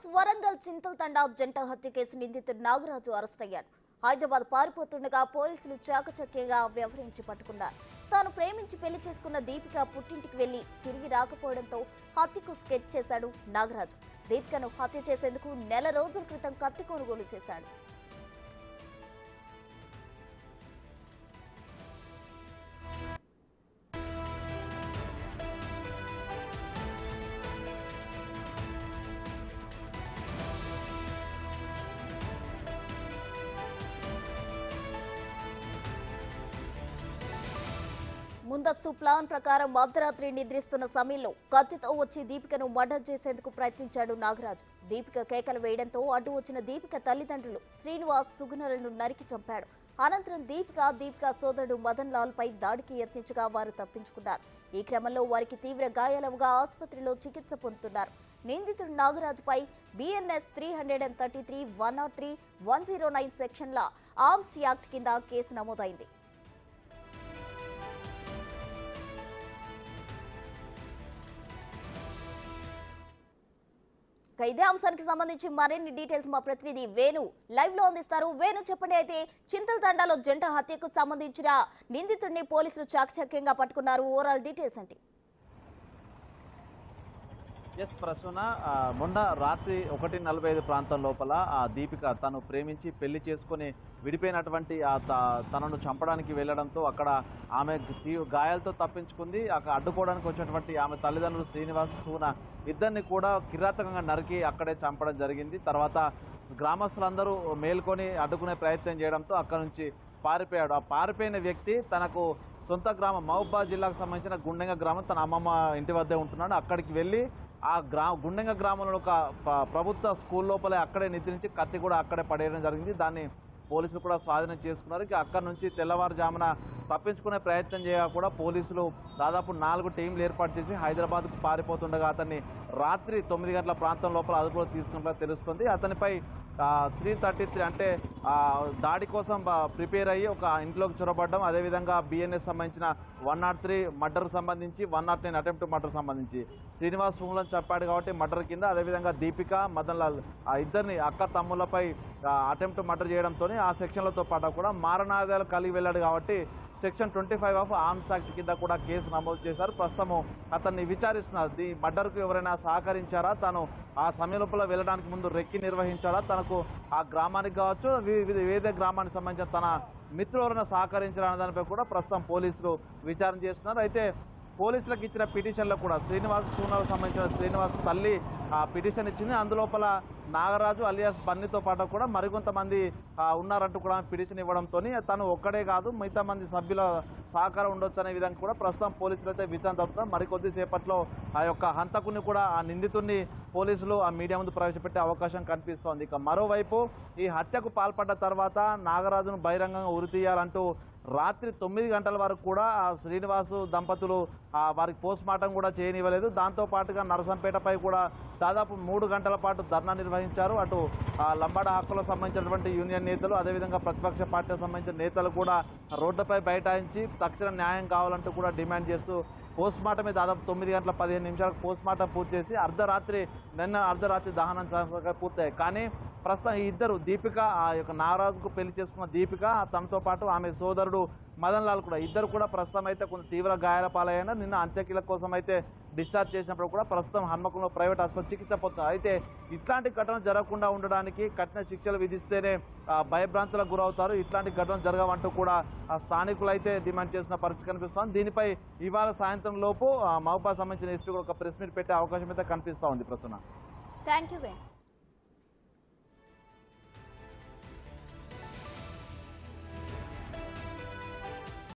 News Warangal చింతలతండా జంట హత్య case నిందితుడు నాగరాజు అరెస్ట్ అయ్యాడు. హైదరాబాద్ పారిపోతుండగా పోలీసులు చాకచక్యంగా వ్యవహరించి పట్టుకున్నారు. తాను ప్రేమించి పెళ్లి చేసుకున్న దీపిక పుట్టింటికి వెళ్లి తిరిగి రాకపోవడంతో హత్యకు స్కెచ్ చేశాడు నాగరాజు. దీపికను హత్య చేసేందుకు నెల రోజుల క్రితం కత్తి కొనుగోలు చేశాడు. ముందస్తు ప్లాన్ ప్రకారం అర్ధరాత్రి నిద్రిస్తున్న సమయంలో కత్తితో వచ్చి దీపికను మర్డర్ చేసేందుకు ప్రయత్నించాడు నాగరాజు. దీపిక కేకలు వేయడంతో అడ్డు వచ్చిన దీపిక తల్లిదండ్రులు శ్రీనివాస్, సుగుణలను నరికి చంపాడు. అనంతరం దీపిక సోదరుడు మదన్ లాల్ పై దాడికి యత్నించగా వారు తప్పించుకున్నారు. ఈ క్రమంలో వారికి తీవ్ర గాయాలవుగా ఆసుపత్రిలో చికిత్స పొందుతున్నారు. నిందితుడు నాగరాజుపై BNS 333, 103, 109 సెక్షన్ల ఆర్మ్స్ యాక్ట్ కింద కేసు నమోదైంది. ఇదే అంశానికి సంబంధించి మరిన్ని డీటెయిల్స్ మా ప్రతినిధి వేణు లైవ్ లో అందిస్తారు. వేణు, చెప్పండి. అయితే చింతలతండాలో జంట హత్యకు సంబంధించిన నిందితుడిని పోలీసులు చాకచక్యంగా పట్టుకున్నారు. ఓవరాల్ డీటెయిల్స్ ఏంటి? ఎస్ ప్రసూన, మొన్న రాత్రి 1:45 ప్రాంతం లోపల ఆ దీపిక తను ప్రేమించి పెళ్లి చేసుకుని విడిపోయినటువంటి తనను చంపడానికి వెళ్లడంతో అక్కడ ఆమె గాయాలతో తప్పించుకుంది. అక్కడ అడ్డుకోవడానికి వచ్చినటువంటి ఆమె తల్లిదండ్రులు శ్రీనివాస్, సుగుణ ఇద్దరిని కూడా కిరాతకంగా నరికి అక్కడే చంపడం జరిగింది. తర్వాత గ్రామస్తులందరూ మేల్కొని అడ్డుకునే ప్రయత్నం చేయడంతో అక్కడ నుంచి పారిపోయాడు. ఆ పారిపోయిన వ్యక్తి తనకు సొంత గ్రామం మహబూబాబాద్ జిల్లాకు సంబంధించిన గుండెంగ గ్రామం, తన అమ్మమ్మ ఇంటి వద్దే ఉంటున్నాడు. అక్కడికి వెళ్ళి ఆ గుండెంగ గ్రామంలో ఒక ప్రభుత్వ స్కూల్ లోపలే అక్కడే నిద్రించి కత్తి కూడా అక్కడే పడేయడం జరిగింది. దాన్ని పోలీసులు కూడా స్వాధీనం చేసుకున్నారు. ఇక అక్కడి నుంచి తెల్లవారుజామున తప్పించుకునే ప్రయత్నం చేయగా కూడా పోలీసులు దాదాపు 4 టీంలు ఏర్పాటు చేసి హైదరాబాద్కు పారిపోతుండగా అతన్ని రాత్రి 9 గంటల ప్రాంతం లోపల అదుపులో తీసుకున్నట్లు తెలుస్తుంది. అతనిపై 333 అంటే దాడి కోసం ప్రిపేర్ అయ్యి ఒక ఇంట్లోకి చొరబడ్డం, అదేవిధంగా BNS సంబంధించిన 103 మర్డర్ సంబంధించి, 109 అటెంప్ట్ మర్డర్ సంబంధించి శ్రీనివాస్ సుగుణలను చెప్పాడు కాబట్టి మర్డర్ కింద, అదేవిధంగా దీపిక, మదన్ లాల్ ఆ ఇద్దరిని అక్క తమ్ముళ్లపై అటెంప్ట్ మర్డర్ చేయడంతో ఆ సెక్షన్లతో పాటు కూడా మారణాదాలు కలిగి వెళ్ళాడు కాబట్టి సెక్షన్ 25 ఆఫ్ ఆర్మ్స్ యాక్ట్ కింద కూడా కేసు నమోదు చేశారు. ప్రస్తుతం అతన్ని విచారిస్తున్నారు. ఈ మర్డర్కు ఎవరైనా సహకరించారా, తను ఆ సమయం లోపల వెళ్ళడానికి ముందు రెక్కి నిర్వహించారా, తనకు ఆ గ్రామానికి కావచ్చు వేరే గ్రామానికి సంబంధించిన తన మిత్రులు ఎవరైనా సహకరించారా అనే దానిపై కూడా ప్రస్తుతం పోలీసులు విచారణ చేస్తున్నారు. అయితే పోలీసులకు ఇచ్చిన పిటిషన్లో కూడా శ్రీనివాస్ సుగుణకు సంబంధించిన శ్రీనివాస్ తల్లి పిటిషన్ ఇచ్చింది. అందులోపల నాగరాజు అలియాస్ బన్నీతో పాటు కూడా మరికొంతమంది ఉన్నారంటూ కూడా పిటిషన్ ఇవ్వడంతో తను ఒక్కడే కాదు మిగతా మంది సభ్యుల సహకారం ఉండొచ్చు అనే విధంగా కూడా ప్రస్తుతం పోలీసులు అయితే విచారణ జరుపుతున్నారు. మరికొద్దిసేపట్లో ఆ యొక్క హంతకుని కూడా ఆ నిందితుడిని పోలీసులు ఆ మీడియా ముందు ప్రవేశపెట్టే అవకాశం కనిపిస్తోంది. ఇక మరోవైపు ఈ హత్యకు పాల్పడ్డ తర్వాత నాగరాజును బహిరంగంగా ఉరితీయాలంటూ రాత్రి 9 గంటల వరకు కూడా ఆ శ్రీనివాసు దంపతులు వారికి పోస్ట్ మార్టం కూడా చేయనివ్వలేదు. దాంతో పాటుగా నరసంపేటపై కూడా దాదాపు 3 గంటల పాటు ధర్నా నిర్వహించారు. అటు లంబాడ హక్కులకు సంబంధించినటువంటి యూనియన్ నేతలు, అదేవిధంగా ప్రతిపక్ష పార్టీకి సంబంధించిన నేతలు కూడా రోడ్డుపై బైఠాయించి తక్షణ న్యాయం కావాలంటూ కూడా డిమాండ్ చేస్తూ పోస్ట్ మార్టమే దాదాపు 9 గంటల 15 నిమిషాలకు పోస్ట్ మార్టం పూర్తి చేసి నిన్న అర్ధరాత్రి దహనం పూర్తయ్యాయి. కానీ ప్రస్తుతం ఈ ఇద్దరు దీపిక, ఆ యొక్క నాగరాజుకు పెళ్లి చేసుకున్న దీపిక, తనతో పాటు ఆమె సోదరుడు మదన్ లాల్ కూడా ఇద్దరు కూడా ప్రస్తుతం అయితే కొంచెం తీవ్ర గాయాల పాలైన నిన్న అంత్యక్రియల కోసం అయితే డిశ్చార్జ్ చేసినప్పుడు కూడా ప్రస్తుతం హన్మకొండలో ప్రైవేట్ ఆసుపత్రి చికిత్స పొందుతున్నారు. అయితే ఇట్లాంటి ఘటనలు జరగకుండా ఉండడానికి కఠిన శిక్షలు విధిస్తేనే భయభ్రాంతులకు గురవుతారు, ఇట్లాంటి ఘటనలు జరగవంటూ కూడా స్థానికులు అయితే డిమాండ్ చేసిన పరిస్థితి కనిపిస్తోంది. దీనిపై ఇవాళ సాయంత్రం లోపు మహబూబాబాద్ సంబంధించిన ఎస్పీ కూడా ఒక ప్రెస్ మీట్ పెట్టే అవకాశం అయితే కనిపిస్తూ ఉంది. ప్రస్తుతం థ్యాంక్ యూ.